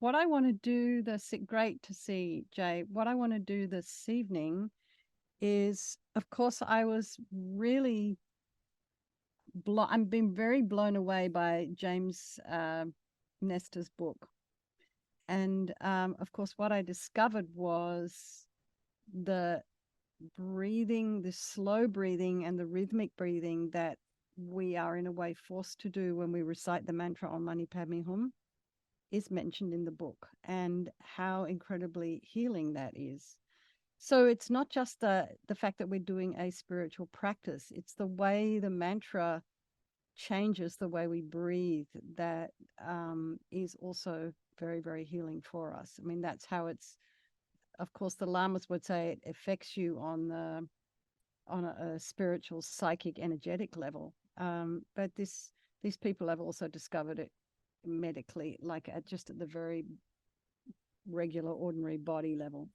what I want to do great to see, Jay. What I want to do this evening is, of course, I was really I'm being very blown away by James Nestor's book. And of course, what I discovered was the breathing, the slow breathing and the rhythmic breathing that we are in a way forced to do when we recite the mantra Om Mani Padme Hum is mentioned in the book, and how incredibly healing that is. So it's not just the fact that we're doing a spiritual practice, it's the way the mantra changes the way we breathe that is also very, very healing for us. I mean, that's how it's, of course, the lamas would say it affects you on a spiritual, psychic, energetic level. But these people have also discovered it medically, like just at the very regular, ordinary body level.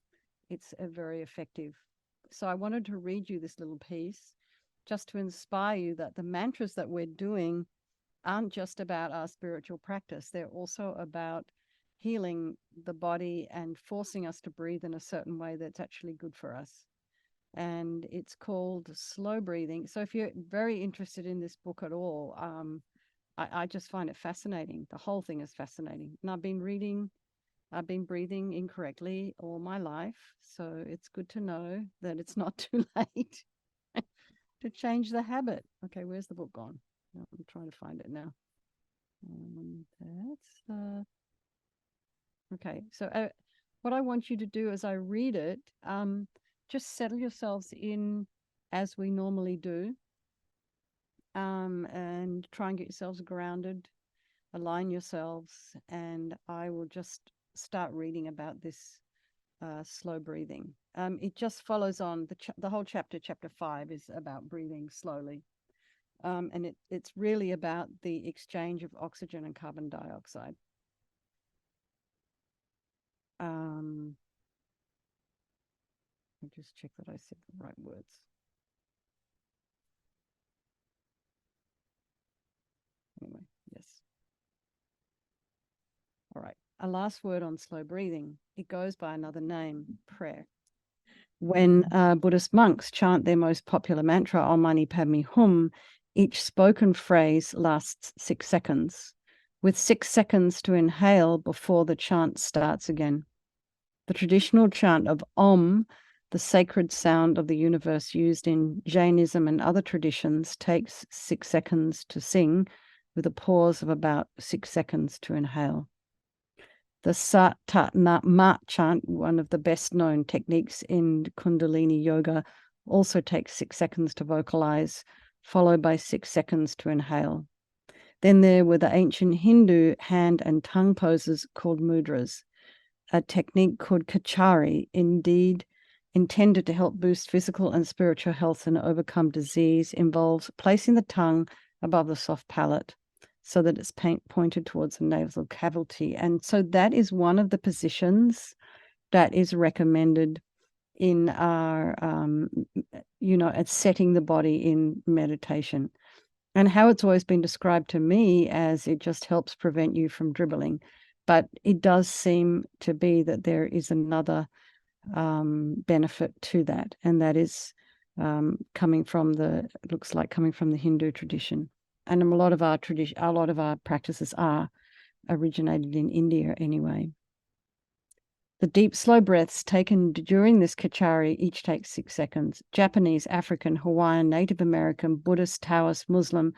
It's a very effective. So I wanted to read you this little piece just to inspire you that the mantras that we're doing aren't just about our spiritual practice. They're also about healing the body and forcing us to breathe in a certain way that's actually good for us. And it's called slow breathing. So if you're very interested in this book at all, I just find it fascinating. The whole thing is fascinating. And I've been breathing incorrectly all my life. So it's good to know that it's not too late to change the habit. Okay, where's the book gone? I'm trying to find it now. Okay. So what I want you to do as I read it, just settle yourselves in as we normally do, and try and get yourselves grounded, align yourselves, and I will just start reading about this slow breathing. It just follows on the whole chapter. Chapter 5 is about breathing slowly. And it's really about the exchange of oxygen and carbon dioxide. I'll just check that I said the right words. Anyway, yes. All right. A last word on slow breathing. It goes by another name, prayer. When Buddhist monks chant their most popular mantra, Om Mani Padme Hum, each spoken phrase lasts 6 seconds, with 6 seconds to inhale before the chant starts again. The traditional chant of Om, the sacred sound of the universe used in Jainism and other traditions, takes 6 seconds to sing, with a pause of about 6 seconds to inhale. The Sat Tat Nat Mat chant, one of the best known techniques in Kundalini yoga, also takes 6 seconds to vocalize, followed by 6 seconds to inhale. Then there were the ancient Hindu hand and tongue poses called mudras, a technique called kachari, indeed intended to help boost physical and spiritual health and overcome disease, involves placing the tongue above the soft palate so that it's pointed towards the nasal cavity. And so that is one of the positions that is recommended in our, at setting the body in meditation. And how it's always been described to me as it just helps prevent you from dribbling. But it does seem to be that there is another benefit to that, and that is coming from the Hindu tradition. And a lot of our practices are originated in India anyway. The deep, slow breaths taken during this kachari each take 6 seconds. Japanese, African, Hawaiian, Native American, Buddhist, Taoist, Muslim,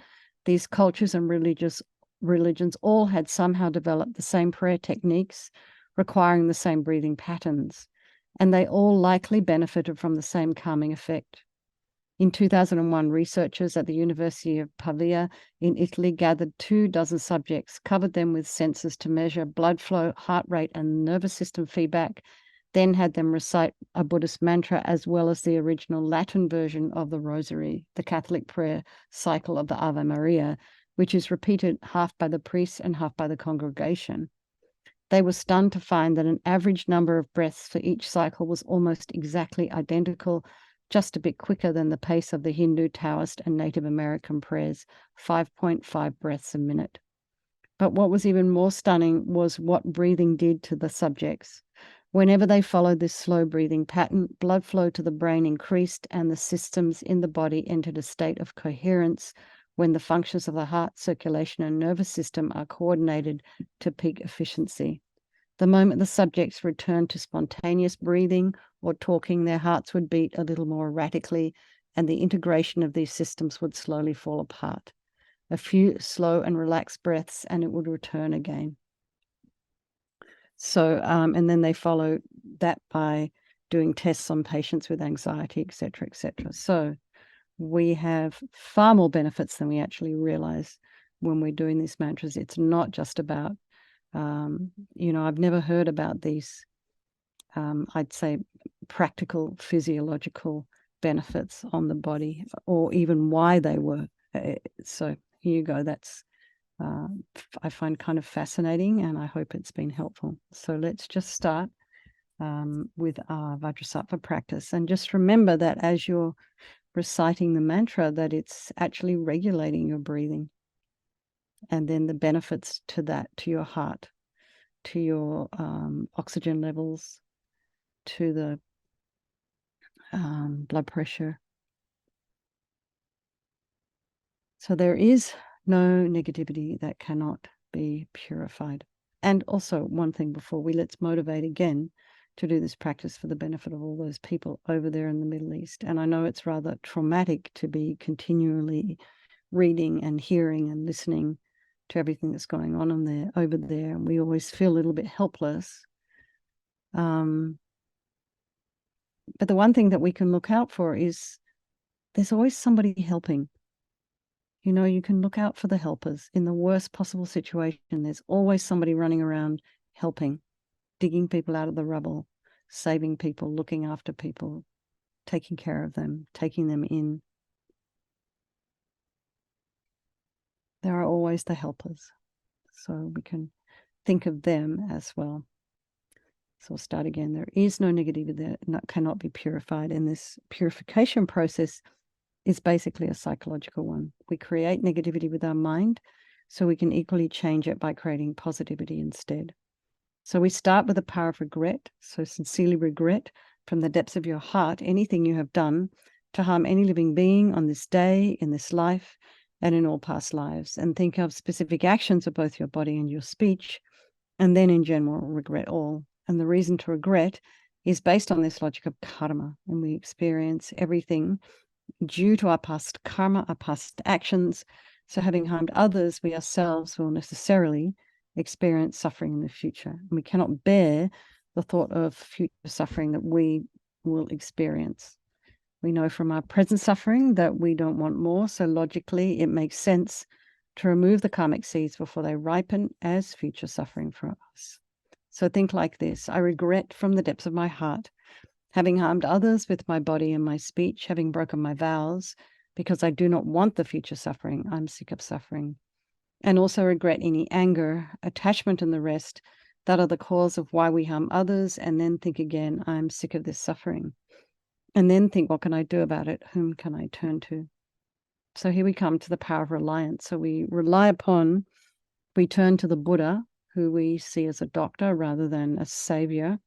these cultures and religions all had somehow developed the same prayer techniques, requiring the same breathing patterns, and they all likely benefited from the same calming effect. In 2001, researchers at the University of Pavia in Italy gathered 24 subjects, covered them with sensors to measure blood flow, heart rate, and nervous system feedback, then had them recite a Buddhist mantra as well as the original Latin version of the Rosary, the Catholic prayer cycle of the Ave Maria, which is repeated half by the priests and half by the congregation. They were stunned to find that an average number of breaths for each cycle was almost exactly identical, just a bit quicker than the pace of the Hindu, Taoist, and Native American prayers, 5.5 breaths a minute. But what was even more stunning was what breathing did to the subjects. Whenever they followed this slow breathing pattern, blood flow to the brain increased and the systems in the body entered a state of coherence when the functions of the heart, circulation, and nervous system are coordinated to peak efficiency. The moment the subjects returned to spontaneous breathing or talking, their hearts would beat a little more erratically, and the integration of these systems would slowly fall apart. A few slow and relaxed breaths, and it would return again. So, and then they follow that by doing tests on patients with anxiety, et cetera, et cetera. So we have far more benefits than we actually realize when we're doing these mantras. It's not just about, I've never heard about these, I'd say, practical physiological benefits on the body, or even why they were. So here you go. That's I find kind of fascinating, and I hope it's been helpful. So let's just start with our Vajrasattva practice. And just remember that as you're reciting the mantra, that it's actually regulating your breathing. And then the benefits to that, to your heart, to your oxygen levels, to the blood pressure. So there is no negativity that cannot be purified. And also, one thing before let's motivate again to do this practice for the benefit of all those people over there in the Middle East. And I know it's rather traumatic to be continually reading and hearing and listening to everything that's going on over there. And we always feel a little bit helpless. But the one thing that we can look out for is there's always somebody helping. You can look out for the helpers. In the worst possible situation, there's always somebody running around helping, digging people out of the rubble, saving people, looking after people, taking care of them, taking them in. There are always the helpers. So we can think of them as well. So we'll start again. There is no negativity that cannot be purified. And this purification process is basically a psychological one. We create negativity with our mind, so we can equally change it by creating positivity instead. So we start with the power of regret. So sincerely regret from the depths of your heart anything you have done to harm any living being on this day, in this life, and in all past lives. And think of specific actions of both your body and your speech, and then in general, regret all. And the reason to regret is based on this logic of karma, and we experience everything due to our past karma, our past actions. So having harmed others, we ourselves will necessarily experience suffering in the future. And we cannot bear the thought of future suffering that we will experience. We know from our present suffering that we don't want more. So logically, it makes sense to remove the karmic seeds before they ripen as future suffering for us. So think like this: I regret from the depths of my heart having harmed others with my body and my speech, having broken my vows, because I do not want the future suffering. I'm sick of suffering. And also regret any anger, attachment, and the rest that are the cause of why we harm others. And then think again, I'm sick of this suffering. And then think, what can I do about it? Whom can I turn to? So here we come to the power of reliance. So we turn to the Buddha, who we see as a doctor rather than a savior.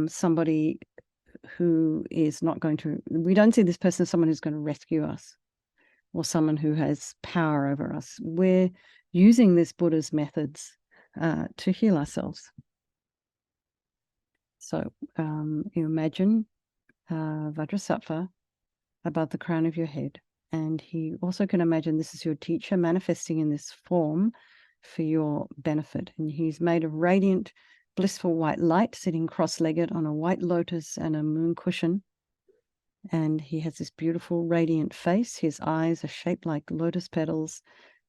Somebody who is not going to, we don't see this person as someone who's going to rescue us or someone who has power over us. We're using this Buddha's methods to heal ourselves. So you imagine Vajrasattva above the crown of your head. And he also can imagine this is your teacher manifesting in this form for your benefit. And he's made of radiant, blissful white light, sitting cross-legged on a white lotus and a moon cushion. And he has this beautiful, radiant face. His eyes are shaped like lotus petals,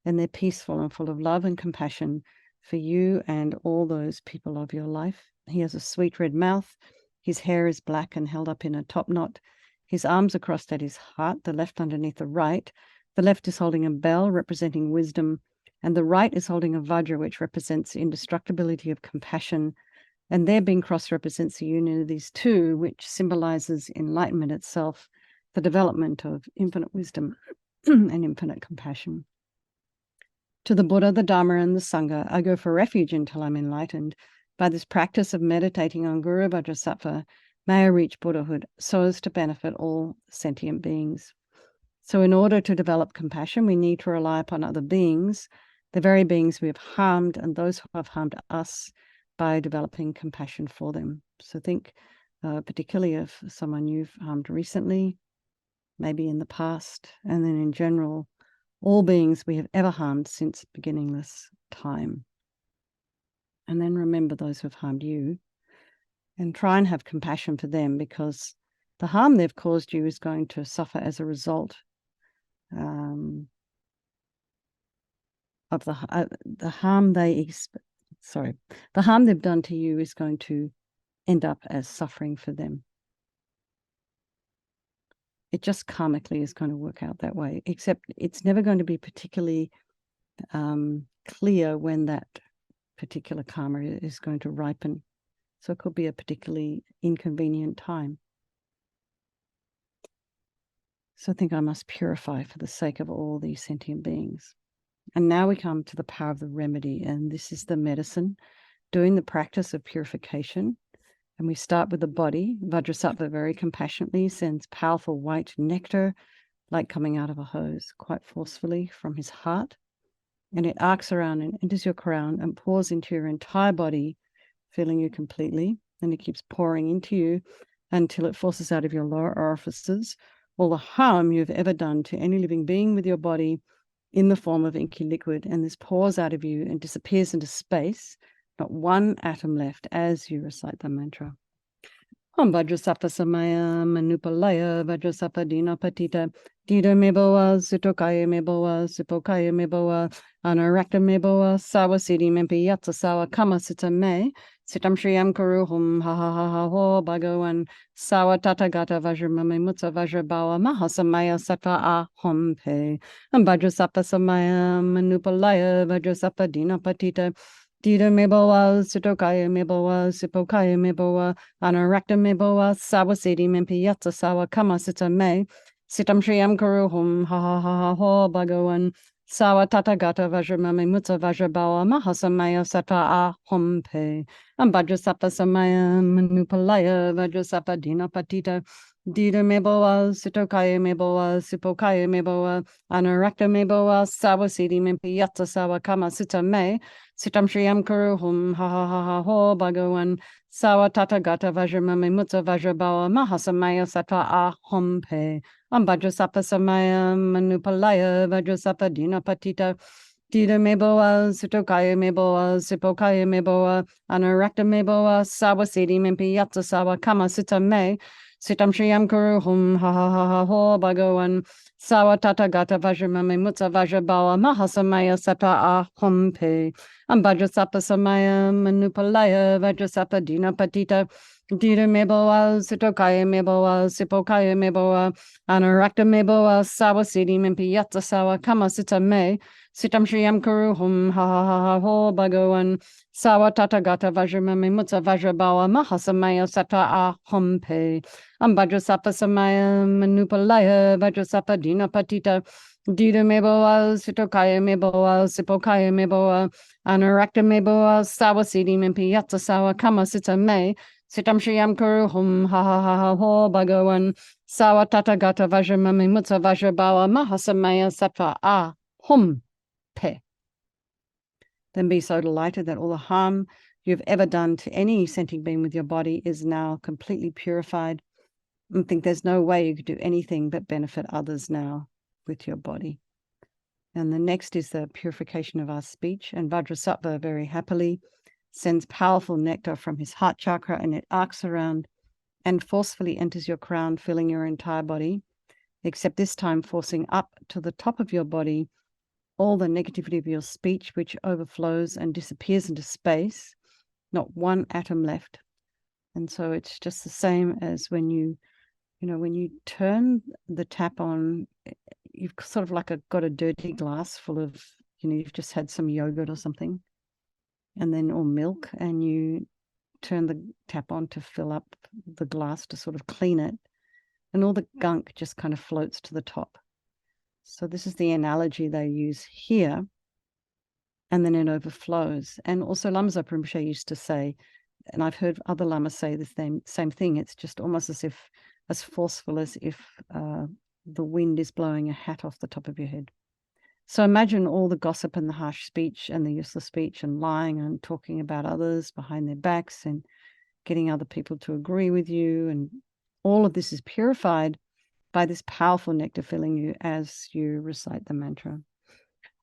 and they're peaceful and full of love and compassion for you and all those people of your life. He has a sweet red mouth. His hair is black and held up in a top knot. His arms are crossed at his heart, the left underneath the right. The left is holding a bell representing wisdom, and the right is holding a vajra, which represents indestructibility of compassion. And their being cross represents the union of these two, which symbolizes enlightenment itself, the development of infinite wisdom. and infinite compassion. To the Buddha, the Dharma, and the Sangha, I go for refuge until I'm enlightened. By this practice of meditating on Guru Vajrasattva, may I reach Buddhahood so as to benefit all sentient beings. So in order to develop compassion, we need to rely upon other beings, the very beings we have harmed and those who have harmed us, by developing compassion for them. So think particularly of someone you've harmed recently, maybe in the past, and then in general, all beings we have ever harmed since beginningless time. And then remember those who have harmed you and try and have compassion for them, because the harm they've caused you is going to suffer as a result of the harm the harm they've done to you is going to end up as suffering for them. It just karmically is going to work out that way, except it's never going to be particularly clear when that particular karma is going to ripen. So it could be a particularly inconvenient time. So I think I must purify for the sake of all these sentient beings. And now we come to the power of the remedy, and this is the medicine, doing the practice of purification. And we start with the body. Vajrasattva very compassionately sends powerful white nectar, like coming out of a hose, quite forcefully from his heart. And it arcs around and enters your crown and pours into your entire body, filling you completely. And it keeps pouring into you until it forces out of your lower orifices all the harm you've ever done to any living being with your body in the form of inky liquid. And this pours out of you and disappears into space, not one atom left as you recite the mantra. Om Vajrasattva Samaya Manupalaya Vajrasattva Dina Patita Dida Meboa Sutokaya Meboa Sipokaya Meboa Anarakta Meboa Sawa Siddhi Mempi Yatsa Sawa Kama Sita Me Sitam Shriyam Kuruhum Ha Ha Ha Ha Ho Bhagavan Sawa Tathagata Vajramame Mutsa Vajrabawa Mahasamaya Sattva Ahom Pe Om Vajrasattva Samaya Manupalaya Vajrasattva Dina Patita Dida Meboa Sutokaya Meboa Sipokaya Meboa Anarakta Meboa Sawa Siddhi Mempi Yatsa Sawa Kama Sita Me Sitam Shriyam Kuruhum Ha Ha Ha Ha Ho Bhagavan Sawa Tathagata Vajramame Mutsa Vajrabawa Mahasamaya Sattva Ahom Pe Vajrasattva Samaya Manupalaya Vajrasattva Dina Patita Dida Meboa Sutokaya Meboa Sipokaya Meboa Anarakta Meboa Sawa Siddhi Mempi Yatsa Sawa Kama Sita Me Sitam Shriyam Kuruhum Ha Ha Ha Ha Ho Bhagavan Sawa Tathagata Vajramame Mutsa Vajrabawa Mahasamaya Sattva Ahom Pe Vajrasattva Samaya Manupalaya Vajrasattva Dina Patita Dida Meboa Sutokaya Meboa Sipokaya Meboa Anarakta Meboa Sawa Siddhi Mempi Yatsa Sawa Kama Sita Me Sitam Shriyam Kuruhum Ha Ha Ha Ha Ho Bhagavan Sawa Tathagata Vajramame Mutsa Vajrabawa Mahasamaya Sattva Ahom Pe Vajrasattva Samaya Manupalaya Vajrasattva Dina Patita Dida Meboa Sutokaya Meboa Sipokaya Meboa Anarakta Meboa Sawa Siddhi Mempi Yatsa Sawa Kama Sita Me Sitam Shriyam Kuruhum Ha Ha Ha Ha Ho Bhagavan Sawa Tathagata Vajramame Mutsa Vajrabawa Mahasamaya Sattva Ahom Pe Vajrasattva Samaya Manupalaya Vajrasattva Dina Patita Dida Meboa Sutokaya Meboa Sipokaya Meboa Anarakta Meboa Sawa Siddhi Mempi Yatsa Sawa Kama Sita Me Sitam Shriyam Kuruhum Ha Ha Ha Ha Ho Bhagavan Sawa Tathagata Vajramame Mutsa Vajrabawa Mahasamaya Sattva Ahom Pe. Then be so delighted that all the harm you've ever done to any sentient being with your body is now completely purified, and think there's no way you could do anything but benefit others now with your body. And the next is the purification of our speech, and Vajrasattva very happily sends powerful nectar from his heart chakra, and it arcs around and forcefully enters your crown, filling your entire body, except this time forcing up to the top of your body all the negativity of your speech, which overflows and disappears into space, not one atom left. And so it's just the same as when you turn the tap on, you've sort of got a dirty glass full of, you've just had some yogurt or something, and then, or milk, and you turn the tap on to fill up the glass to sort of clean it, and all the gunk just kind of floats to the top. So this is the analogy they use here. And then it overflows. And also Lama Zopa Rinpoche used to say, and I've heard other lamas say the same thing, it's just almost as forceful as if the wind is blowing a hat off the top of your head. So imagine all the gossip and the harsh speech and the useless speech and lying and talking about others behind their backs and getting other people to agree with you. And all of this is purified by this powerful nectar filling you as you recite the mantra.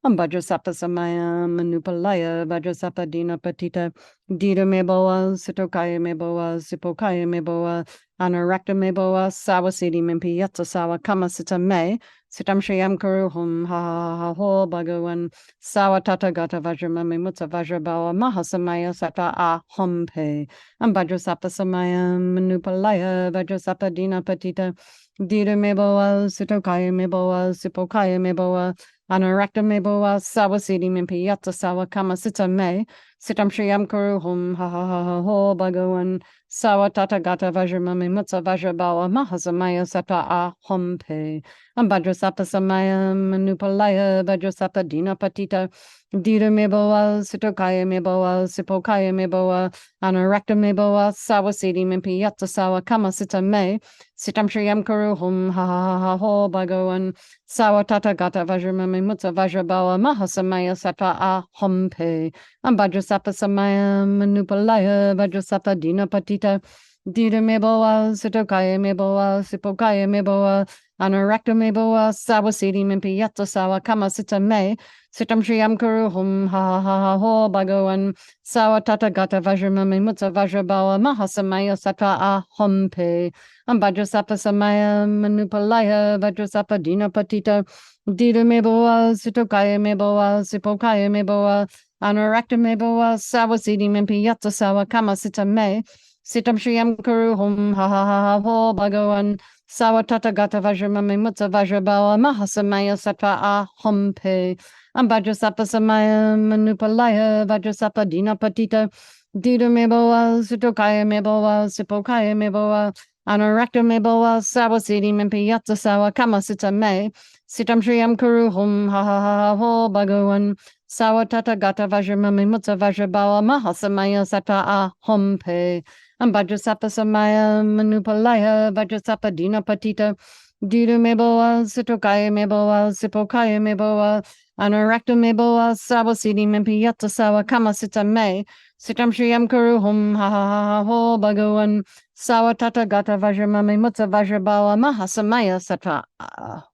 Vajrasapa Samaya Manupalaya Vajrasapa Dina Patita Dita Meboa Sitokaya Meboa Sipokaya Meboa Anarakta Meboa Sawasidi Mimpi Yatsa Sawa Kama Sita Me Sitam Shriyam Kuruhum Ha Ha Ha Ho Bhagavan Sawa Tata Gata Vajramami Mutsa Vajrabawa Mahasamaya Sata A Hompe Vajrasapa Samaya Manupalaya Vajrasapa Dina Patita Dita Meboa Sitokaya Meboa Sipokaya Meboa Anarakta Meboa Sawasidi Mimpi Yatsa Sawa Kama Sita Me Sitam Shriyam Kuruhum Ha Ha Ha Ha Ho Bhagavan Sawa Tata Gata Vajramami Mutsa Vajrabawa Mahasamaya Sata A Hompe Vajrasapa Samaya Manupalaya Vajrasapa Dina Patita Dita Meboa Sitokaya Meboa Sipokaya Meboa Anarakta Meboa Sawasidi Mimpi Yatsa Sawa Kama Sita Me Sitam Shriyam Kuruhum Ha Ha Ha Ha Ho Bhagavan Sawa Tata Gata Vajramami Mutsa Vajrabawa Mahasamaya Sata A Hompe Vajrasapa Samaya Manupalaya Vajrasapa Dina Patita Dita Meboa Sitokaya Meboa Sipokaya Meboa Anarakta Meboa Sawasidi Mimpi Yatsa Sawa Kama Sita Me Sitam Shriyam Kuruhum Ha Ha Ha Ha Ho Bhagavan Sawa Tata Gata Vajramami Mutsa Vajrabawa Mahasamaya Sata A Hompe Vajrasapa Samaya Manupalaya Vajrasapa Dina Patita Dita Meboa Sitokaya Meboa Sipokaya Meboa Anarakta Meboa Sawasidi Mimpi Yatsa Sawa Kama Sita Me Sitam Shriyam Kuruhum Ha Ha Ha Ha Ho Bhagavan Sawa Tata Gata Vajramami Mutsa Vajrabawa Mahasamaya Sata A Hompe Vajrasapa Samaya Manupalaya Vajrasapa Dina Patita Dita Meboa Sitokaya Meboa Sipokaya Meboa Anarakta Meboa Sawasidi Mimpi Yatsa Sawa Kama Sita Me Sitam Shriyam Kuruhum Ha Ha Ha Ha Ho Bhagavan Sawa Tata Gata Vajramami Mutsa Vajrabawa Mahasamaya Sata A Hompe Vajrasapa Samaya Manupalaya Vajrasapa Dina Patita Dita Meboa Sitokaya Meboa Sipokaya Meboa Anarakta Meboa Sawasidi Mimpi Yatsa Sawa Kama Sita Me Sitam Shriyam Kuruhum Ha Ha Ha Ha Ho Bhagavan Sawa Tata Gata Vajramami Mutsa Vajrabawa Mahasamaya Sata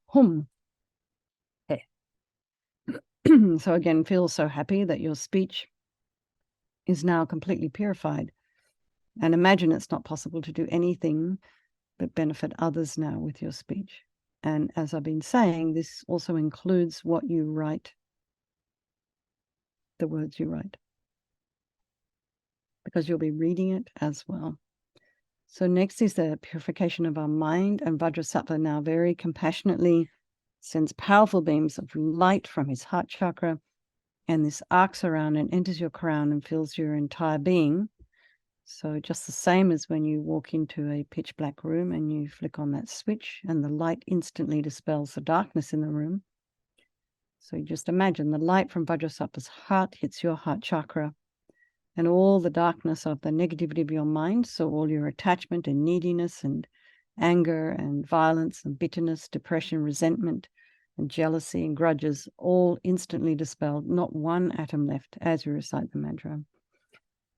Hum. So again, feel so happy that your speech is now completely purified. And imagine it's not possible to do anything but benefit others now with your speech. And as I've been saying, this also includes what you write, the words you write, because you'll be reading it as well. So next is the purification of our mind, and Vajrasattva now very compassionately sends powerful beams of light from his heart chakra, and this arcs around and enters your crown and fills your entire being. So just the same as when you walk into a pitch black room and you flick on that switch and the light instantly dispels the darkness in the room. So you just imagine the light from Vajrasattva's heart hits your heart chakra, and all the darkness of the negativity of your mind, so all your attachment and neediness and anger and violence and bitterness, depression, resentment and jealousy and grudges, all instantly dispelled, not one atom left as you recite the mantra.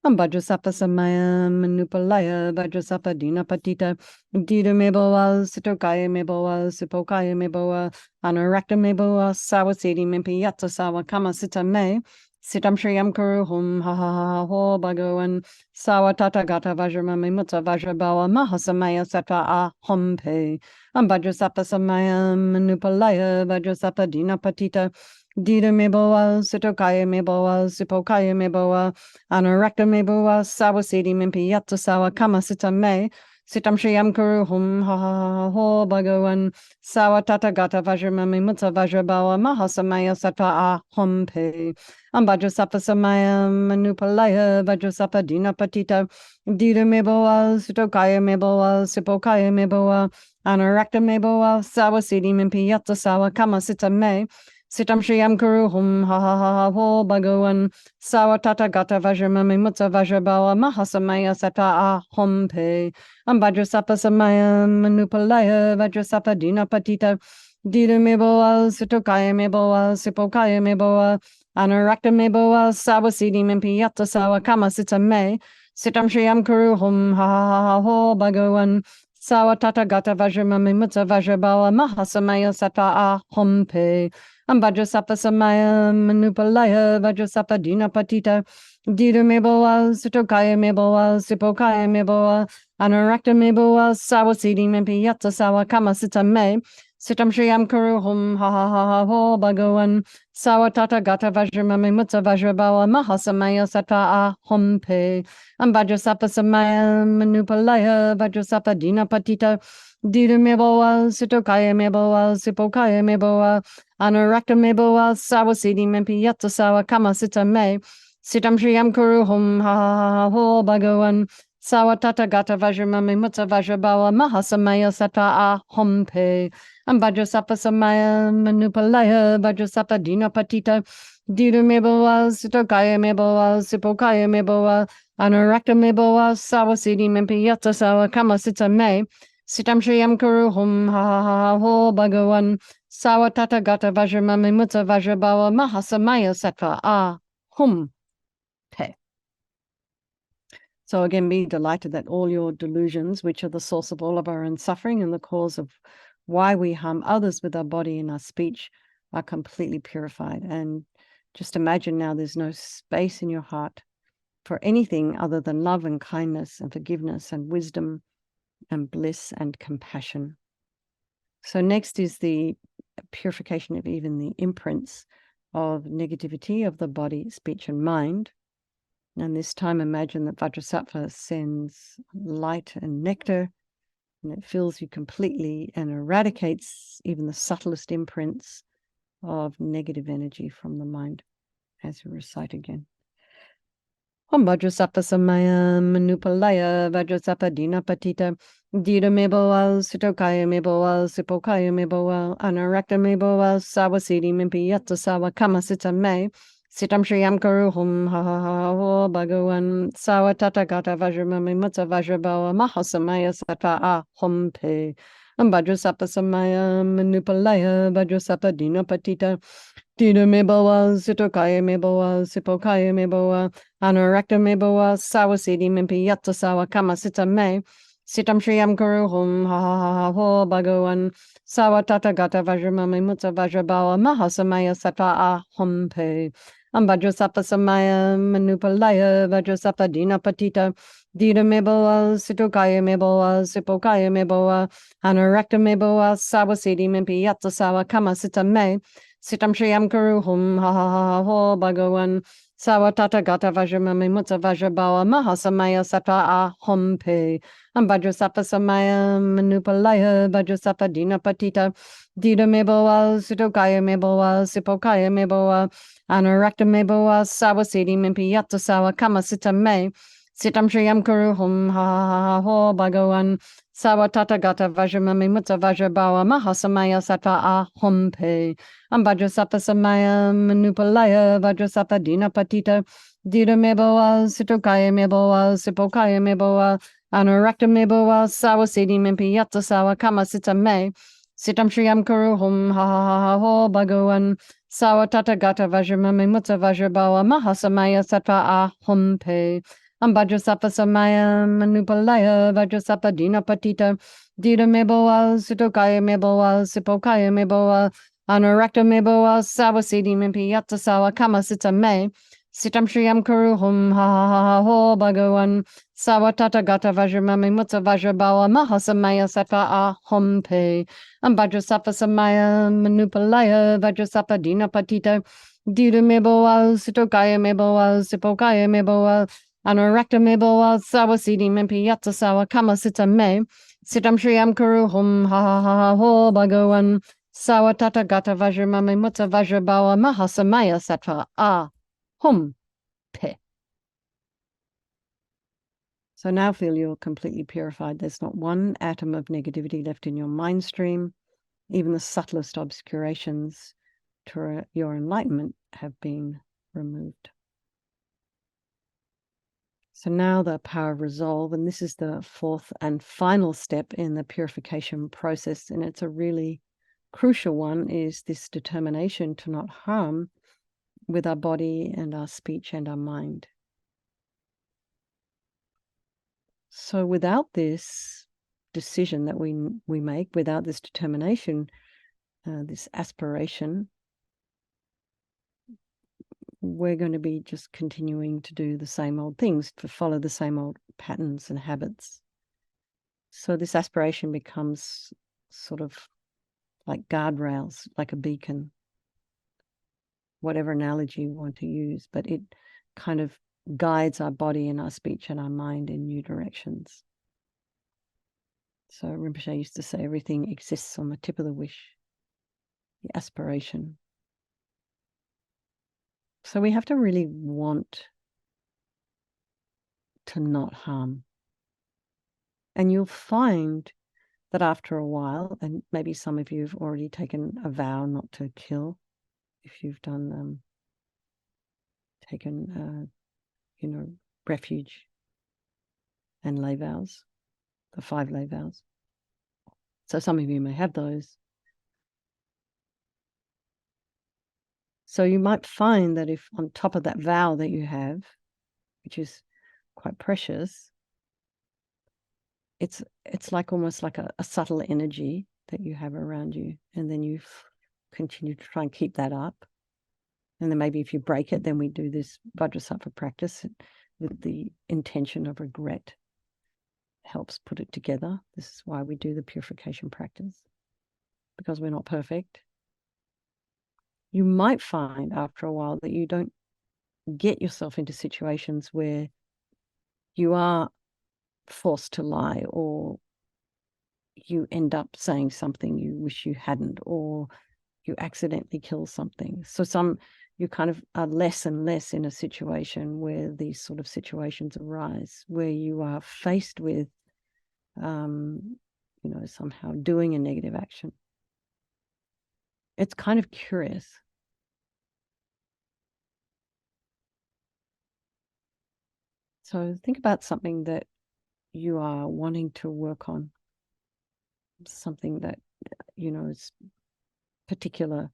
Vajrasapa Samaya Manupalaya Vajrasapa Dina Patita Dita Meboa Sitokaya Meboa Sipokaya Meboa Anarakta Meboa Sawasidi Mimpi Yatsa Sawa Kama Sita Me Sitam Shriyam Kuruhum Ha Ha Ha Ho Bhagavan Sawa Tata Gata Vajramami Mutsa Vajrabawa Mahasamaya Sata A Hompe Vajrasapa Samaya Manupalaya Vajrasapa Dina Patita Dita Meboa Sitokaya Meboa Sipokaya Meboa Anarakta Meboa Sawasidi Mimpi Yatsa Sawa Kama Sita Me Sitam Shriyam Kuru Hum Ha Ha Ho Bhagavan Sawa Tata Gata Vajramami Mutta Vajrabawa Mahasamaya Sattva Ahom Pe Ambajasapa Samaya Manupalaya Vajrasapa Dina Patita Dita Meboa Sutokaya Meboa Sipokaya Meboa Anarakta Meboa Sawa Siddhi Mimpi Yatta Sawa Kama Sita Me Sitam Shriyam Kuru Hum Ha Ha Ha Ho Bhagavan Sawa Tata Gata Vajramami Mutta Vajrabawa Mahasamaya Sattva Ahom Pe Vajrasapa Samaya Manupalaya Vajrasapa Dina Patita Dita Meboa Sutokaya Meboa Sipokaya Meboa Anarakta Meboa Sawa Siddhi Mimpi Yatta Sawa Kama Sita Me Sitam Shriyam Kuru Hum Ha Ha Ha Ho Bhagavan Sawa Tata Gata Vajramami Mutta Vajrabawa Mahasamaya Sattva Ahom Pe Vajrasapa Samaya Manupalaya Vajrasapa Dina Patita Dita Meboa Sutokaya Meboa Sipokaya Meboa Anarakta Meboa Sawa Siddhi Mimpi Yatta Sawa Kama Sita Me Sitam Shriyam Kuru Hum Ha Ha Ha Ha Ho Bhagavan Sawa Tata Gata Vajramami Mutta Vajrabawa Mahasamaya Sattva Ahom Pe Vajrasapa Samaya Manupalaya Vajrasapa Dina Patita Dita Meboa Sutokaya Meboa Sipokaya Meboa Anarakta Meboa Sawa Siddhi Mimpi Yatta Sawa Kama Sita Me Sitam Shriyam Kuru Hum Ha Ha Ha Ho Bhagavan Sawa Tata Gata Vajramami Mutta Vajrabawa Mahasamaya Sattva Ahom Pe Vajrasapa Samaya Manupalaya Vajrasapa Dina Patita Dita Meboa Sutokaya Meboa Sipokaya Meboa Anarakta Meboa Sawa Siddhi Mimpi Yatta Sawa Kama Sita Me Sitam Shriyam Kuru Hum Ha Ha Ha Ho Bhagavan Sawa Tata Gata Vajramami Mutta Vajrabawa Mahasamaya Sattva Ahom Pe. So again, be delighted that all your delusions, which are the source of all of our own suffering and the cause of why we harm others with our body and our speech, are completely purified. And just imagine now there's no space in your heart for anything other than love and kindness and forgiveness and wisdom and bliss and compassion. So next is the purification of even the imprints of negativity of the body, speech, and mind. And this time, imagine that Vajrasattva sends light and nectar, and it fills you completely and eradicates even the subtlest imprints of negative energy from the mind, as we recite again. Om Vajrasattva Samaya Manupalaya Vajrasattva Dina Patita Dita Meboa Sutokaya Meboa Sipokaya Meboa Anarakta Meboa Sawa Siddhi Mimpi Yatta Sawa Kama Sita Me Sitam Shriyam Kuru Hum Ha Ha Ha Ho Bhagavan Sawa Tata Gata Vajramami Mutta Vajrabawa Mahasamaya Sattva Ahom Pe Vajrasattva Samaya Manupalaya Vajrasattva Dina Patita Dita Meboa Sutokaya Meboa Sipokaya Meboa Anarakta Meboa Sawa Siddhi Mimpi Yatta Sawa Kama Sita Me Sitam Shriyam Kuru Hum Ha Ha Ha Ho Bhagavan Sawa Tata Gata Vajramami Mutta Vajrabawa Mahasamaya Sattva Ahom Pe Vajrasapa Samaya Manupalaya Vajrasapa Dina Patita Dita Meboa Sutokaya Meboa Sipokaya Meboa Anarakta Meboa Sawa Siddhi Mimpi Yatta Sawa Kama Sita Me Sitam Shriyam Kuru Hum Ha Ha Ha Ho Bhagavan Sawa Tata Gata Vajramami Mutta Vajrabawa Mahasamaya Sattva Ahom Pe Vajrasapa Samaya Manupalaya Vajrasapa Dina Patita Dita Meboa Sutokaya Meboa Sipokaya Meboa Anarakta Meboa Sawa Siddhi Mimpi Yatta Sawa Kama Sita Me Sitam Shriyam Kuru Hum Ha Ha Ha Ho Bhagavan Sawa Tata Gata Vajramami Mutta Vajrabawa Mahasamaya Sattva Ahom Pe Vajrasapa Samaya Manupalaya Vajrasapa Dina Patita Dita Meboa Sutokaya Meboa Sipokaya Meboa Anarakta Meboa Sawa Siddhi Mimpi Yatta Sawa Kama Sita Me Sitam Shriyam Kuru Hum Ha Ha Ha Ho Bhagavan Sawa Tata Gata Vajramami Mutta Vajrabawa Mahasamaya Sattva Ahom Pe Vajrasapa Samaya Manupalaya Vajrasapa Dina Patita Dita Meboa Sutokaya Meboa Sipokaya Meboa Anarakta Meboa Sawa Siddhi Mimpi Yatta Sawa Kama Sita Me Sitam Shriyam Kuru Hum Ha Ha Ha Ho Bhagavan Sawa Tata Gata Vajramami Mutta Vajrabawa Mahasamaya Sattva Ahom Pe Vajrasapa Samaya Manupalaya Vajrasapa Dina Patita Dita Meboa Sutokaya Meboa Sipokaya Meboa Anorakta mebo sawa sidi mimpi yatsa sawa kama sita me. Sitam shriyam kuru hum ha ha ha ha ho bhagawan. Sawa tata gata vajramame mutta vajrabawa mahasamaya sattva hum pe. So now feel you're completely purified. There's not one atom of negativity left in your mind stream. Even the subtlest obscurations to your enlightenment have been removed. So now the power of resolve, and this is the fourth and final step in the purification process, and it's a really crucial one, is this determination to not harm with our body and our speech and our mind. So without this decision that we make, without this determination, this aspiration, we're going to be just continuing to do the same old things, to follow the same old patterns and habits. So this aspiration becomes sort of like guardrails, like a beacon, whatever analogy you want to use, but it kind of guides our body and our speech and our mind in new directions. So Rinpoche used to say everything exists on the tip of the wish, the aspiration. So we have to really want to not harm. And you'll find that after a while, and maybe some of you have already taken a vow not to kill, if you've done taken refuge and lay vows, the 5 lay vows. So some of you may have those. So you might find that if on top of that vow that you have, which is quite precious, it's like almost like a subtle energy that you have around you, and then you continue to try and keep that up. And then maybe if you break it, then we do this Vajrasattva practice with the intention of regret. Helps put it together. This is why we do the purification practice, because we're not perfect. You might find after a while that you don't get yourself into situations where you are forced to lie, or you end up saying something you wish you hadn't, or you accidentally kill something. So you kind of are less and less in a situation where these sort of situations arise, where you are faced with somehow doing a negative action. It's kind of curious. So think about something that you are wanting to work on, something that, is particular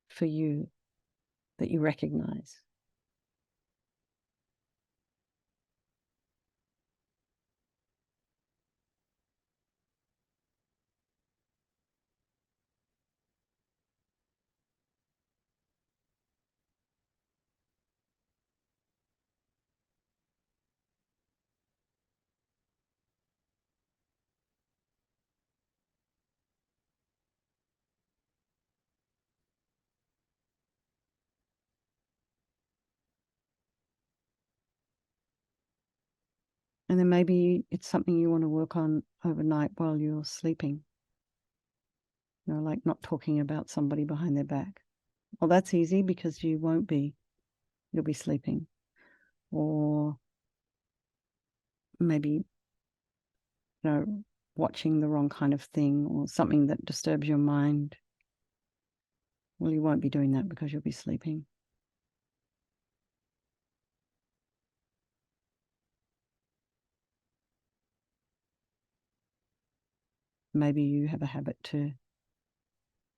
for you, that you recognize. And then maybe it's something you want to work on overnight while you're sleeping. Like not talking about somebody behind their back. Well, that's easy because you won't be. You'll be sleeping. Or maybe, watching the wrong kind of thing, or something that disturbs your mind. Well, you won't be doing that because you'll be sleeping. Maybe you have a habit to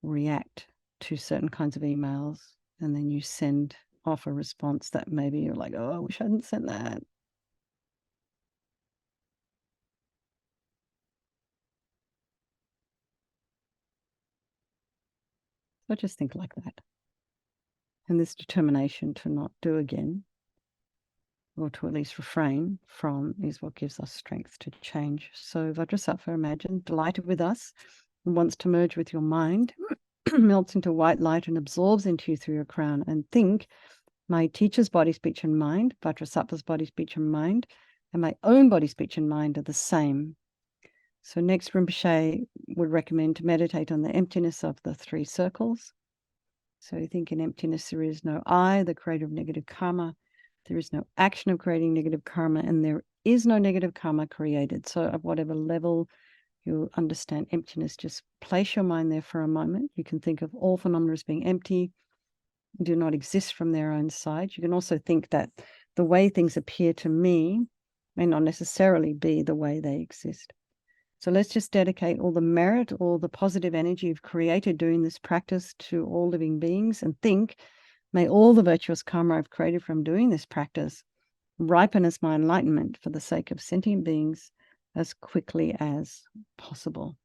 react to certain kinds of emails, and then you send off a response that maybe you're like, oh, I wish I hadn't sent that. So just think like that. And this determination to not do again, or to at least refrain from, is what gives us strength to change. So Vajrasattva, imagine, delighted with us, and wants to merge with your mind, melts into white light and absorbs into you through your crown. And think, my teacher's body, speech, and mind, Vajrasattva's body, speech, and mind, and my own body, speech, and mind are the same. So next, Rinpoche would recommend to meditate on the emptiness of the 3 circles. So you think in emptiness, there is no I, the creator of negative karma. There is no action of creating negative karma, and there is no negative karma created. So at whatever level you understand emptiness, just place your mind there for a moment. You can think of all phenomena as being empty, do not exist from their own side. You can also think that the way things appear to me may not necessarily be the way they exist. So let's just dedicate all the merit, all the positive energy you've created doing this practice to all living beings, and think, may all the virtuous karma I've created from doing this practice ripen as my enlightenment for the sake of sentient beings as quickly as possible.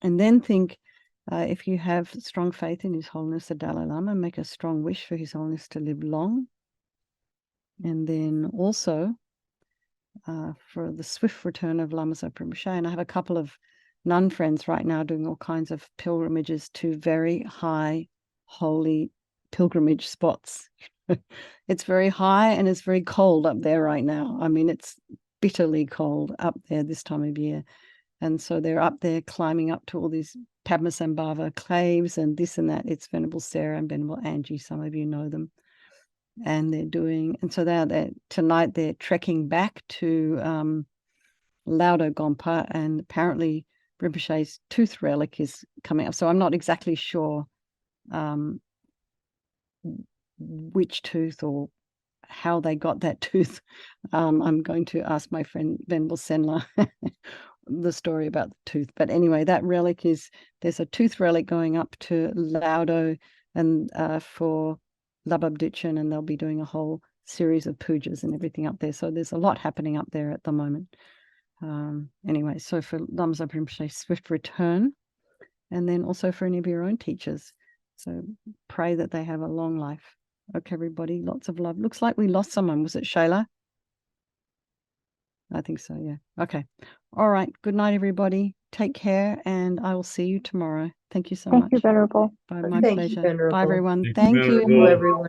And then think, if you have strong faith in His Holiness the Dalai Lama, make a strong wish for His Holiness to live long. And then also for the swift return of Lama Zopa Rinpoche. And I have a couple of nun friends right now doing all kinds of pilgrimages to very high, holy pilgrimage spots. It's very high and it's very cold up there right now. I mean, it's bitterly cold up there this time of year. And so they're up there climbing up to all these Padmasambhava caves and this and that. It's Venerable Sarah and Venerable Angie. Some of you know them. And they're doing, and so tonight they're trekking back to Laudo Gompa, and apparently Rinpoche's tooth relic is coming up. So I'm not exactly sure which tooth or how they got that tooth. I'm going to ask my friend Venerable Senla the story about the tooth. But anyway, that relic there's a tooth relic going up to Laudo and for Lababdichin, and they'll be doing a whole series of pujas and everything up there. So there's a lot happening up there at the moment. Anyway, so for Lama Zopa Rinpoche's swift return, and then also for any of your own teachers. So pray that they have a long life. Okay, everybody, lots of love. Looks like we lost someone. Was it Shayla? I think so, yeah. Okay. All right. Good night, everybody. Take care, and I will see you tomorrow. Thank you so much. Thank you, Venerable. Bye, my Thank you, pleasure. Venerable. Bye, everyone. Thank you, Thank you. Venerable. Everyone.